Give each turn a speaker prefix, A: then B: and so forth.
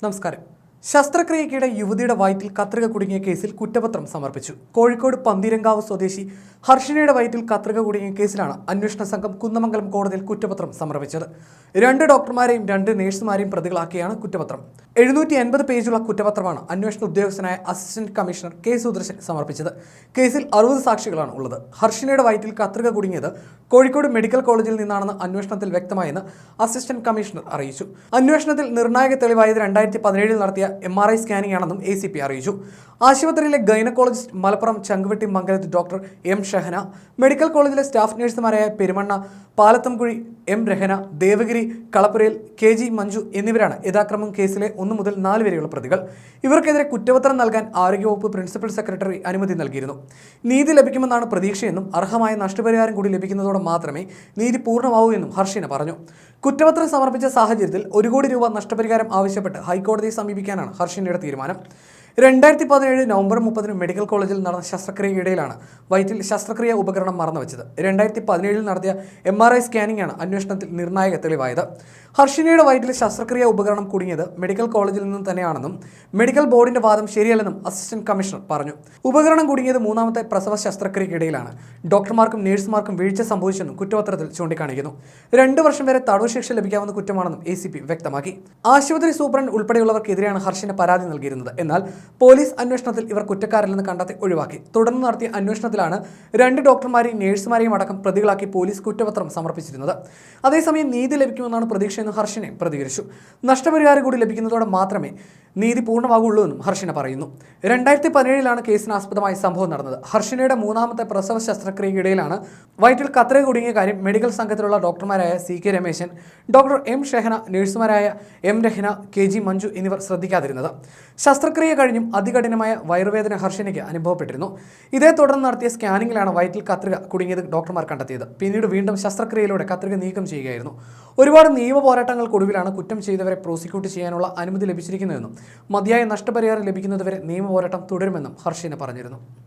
A: നമസ്കാരം. ശസ്ത്രക്രിയയ്ക്കിടെ യുവതിയുടെ വയറ്റിൽ കത്രിക കുടുങ്ങിയ കേസിൽ കുറ്റപത്രം സമർപ്പിച്ചു. കോഴിക്കോട് പന്തീരങ്കാവ് സ്വദേശി ഹർഷിനയുടെ വയറ്റിൽ കത്രിക കുടുങ്ങിയ കേസിലാണ് അന്വേഷണ സംഘം കുന്നമംഗലം കോടതിയിൽ കുറ്റപത്രം സമർപ്പിച്ചത്. 2 ഡോക്ടർമാരെയും 2 നഴ്സുമാരെയും പ്രതികളാക്കിയാണ് കുറ്റപത്രം. 780 പേജുള്ള കുറ്റപത്രമാണ് അന്വേഷണ ഉദ്യോഗസ്ഥനായ അസിസ്റ്റന്റ് കമ്മീഷണർ കെ സുദർശൻ സമർപ്പിച്ചത്. കേസിൽ 60 സാക്ഷികളാണ് ഉള്ളത്. ഹർഷിനയുടെ വയറ്റിൽ കത്രിക കുടുങ്ങിയത് കോഴിക്കോട് മെഡിക്കൽ കോളേജിൽ നിന്നാണെന്ന് അന്വേഷണത്തിൽ വ്യക്തമായെന്ന് അസിസ്റ്റന്റ് കമ്മീഷണർ അറിയിച്ചു. അന്വേഷണത്തിൽ നിർണായക തെളിവായത് 2017 നടത്തിയ MRI സ്കാനിംഗ് ആണെന്നും ACP അറിയിച്ചു. ആശുപത്രിയിലെ gynaecologist Malappuram Changuvetty Mangalath doctor M Shahana, medical കോളേജിലെ സ്റ്റാഫ് നഴ്സുമാരായ പെരുമണ്ണ, പാലത്തംകുഴി M രഹന, ദേവഗിരി, കളപ്പുരയിൽ KG മഞ്ജു എന്നിവരാണ് യഥാക്രമം കേസിലെ 1 മുതൽ 4 വരെയുള്ള പ്രതികൾ. ഇവർക്കെതിരെ കുറ്റപത്രം നൽകാൻ ആരോഗ്യവകുപ്പ് പ്രിൻസിപ്പൽ സെക്രട്ടറി അനുമതി നൽകിയിരുന്നു. നീതി ലഭിക്കുമെന്നാണ് പ്രതീക്ഷയെന്നും അർഹമായ നഷ്ടപരിഹാരം കൂടി ലഭിക്കുന്നതോടെ മാത്രമേ നീതി പൂർണ്ണമാവൂ എന്നും ഹർഷിന പറഞ്ഞു. കുറ്റപത്രം സമർപ്പിച്ച സാഹചര്യത്തിൽ 1 കോടി രൂപ നഷ്ടപരിഹാരം ആവശ്യപ്പെട്ട് ഹൈക്കോടതിയെ സമീപിക്കാനാണ് ഹർഷിനയുടെ തീരുമാനം. 2017 നവംബർ 30 മെഡിക്കൽ കോളേജിൽ നടന്ന ശസ്ത്രക്രിയയിടയിലാണ് വയറ്റിൽ ശസ്ത്രക്രിയ ഉപകരണം മറന്നുവെച്ചത്. 2017 നടത്തിയ MRI സ്കാനിംഗാണ് അന്വേഷണത്തിൽ നിർണായക തെളിവായത്. ഹർഷിനയുടെ വയറ്റിൽ ശസ്ത്രക്രിയ ഉപകരണം കുടുങ്ങിയത് മെഡിക്കൽ കോളേജിൽ നിന്ന് തന്നെയാണെന്നും മെഡിക്കൽ ബോർഡിന്റെ വാദം ശരിയല്ലെന്നും അസിസ്റ്റന്റ് കമ്മീഷണർ പറഞ്ഞു. ഉപകരണം കുടുങ്ങിയത് 3ാമത്തെ പ്രസവ ശസ്ത്രക്രിയയ്ക്കിടയിലാണ്. ഡോക്ടർമാർക്കും നഴ്സുമാർക്കും വീഴ്ച സംഭവിച്ചെന്നും കുറ്റപത്രത്തിൽ ചൂണ്ടിക്കാണിക്കുന്നു. 2 വർഷം വരെ തടവ് ശിക്ഷ ലഭിക്കാവുന്ന കുറ്റമാണെന്നും ACP വ്യക്തമാക്കി. ആശുപത്രി സൂപ്രണ്ട് ഉൾപ്പെടെയുള്ളവർക്കെതിരെയാണ് ഹർഷിന പരാതി നൽകിയിരുന്നത്. എന്നാൽ പോലീസ് അന്വേഷണത്തിൽ ഇവർ കുറ്റക്കാരല്ലെന്ന് കണ്ടെത്തി ഒഴിവാക്കി. തുടർന്ന് നടത്തിയ അന്വേഷണത്തിലാണ് 2 ഡോക്ടർമാരെയും നഴ്സുമാരെയും അടക്കം പ്രതികളാക്കി പോലീസ് കുറ്റപത്രം സമർപ്പിച്ചിരുന്നത്. അതേസമയം നീതി ലഭിക്കുമെന്നാണ് പ്രതീക്ഷയെന്ന് ഹർഷിനെ പ്രതികരിച്ചു. നഷ്ടപരിഹാരം കൂടി ലഭിക്കുന്നതോടെ മാത്രമേ നീതി പൂർണ്ണമാകുള്ളൂ എന്നും ഹർഷിന പറയുന്നു. 2017 കേസിന് ആസ്പദമായ സംഭവം നടന്നത്. ഹർഷിനയുടെ 3ാമത്തെ പ്രസവ ശസ്ത്രക്രിയയിടയിലാണ് വയറ്റിൽ കത്രിക കുടുങ്ങിയ കാര്യം മെഡിക്കൽ സംഘത്തിലുള്ള ഡോക്ടർമാരായ CK Rameshan, doctor M Shahana, നഴ്സുമാരായ M രഹന, KG മഞ്ജു എന്നിവർ ശ്രദ്ധിക്കാതിരുന്നത്. ശസ്ത്രക്രിയ കഴിഞ്ഞും അതികഠിനമായ വയറുവേദന ഹർഷിനയ്ക്ക് അനുഭവപ്പെട്ടിരുന്നു. ഇതേ തുടർന്ന് നടത്തിയ സ്കാനിങ്ങിലാണ് വയറ്റിൽ കത്രിക കുടുങ്ങിയത് ഡോക്ടർമാർ കണ്ടെത്തിയത്. പിന്നീട് വീണ്ടും ശസ്ത്രക്രിയയിലൂടെ കത്രിക നീക്കം ചെയ്യുകയായിരുന്നു. ഒരുപാട് നിയമ പോരാട്ടങ്ങൾക്കൊടുവിലാണ് കുറ്റം ചെയ്തവരെ പ്രോസിക്യൂട്ട് ചെയ്യാനുള്ള അനുമതി ലഭിച്ചിരിക്കുന്നതെന്നും മതിയായ നഷ്ടപരിഹാരം ലഭിക്കുന്നതുവരെ നിയമ പോരാട്ടം തുടരുമെന്നും ഹർഷിന പറഞ്ഞിരുന്നു.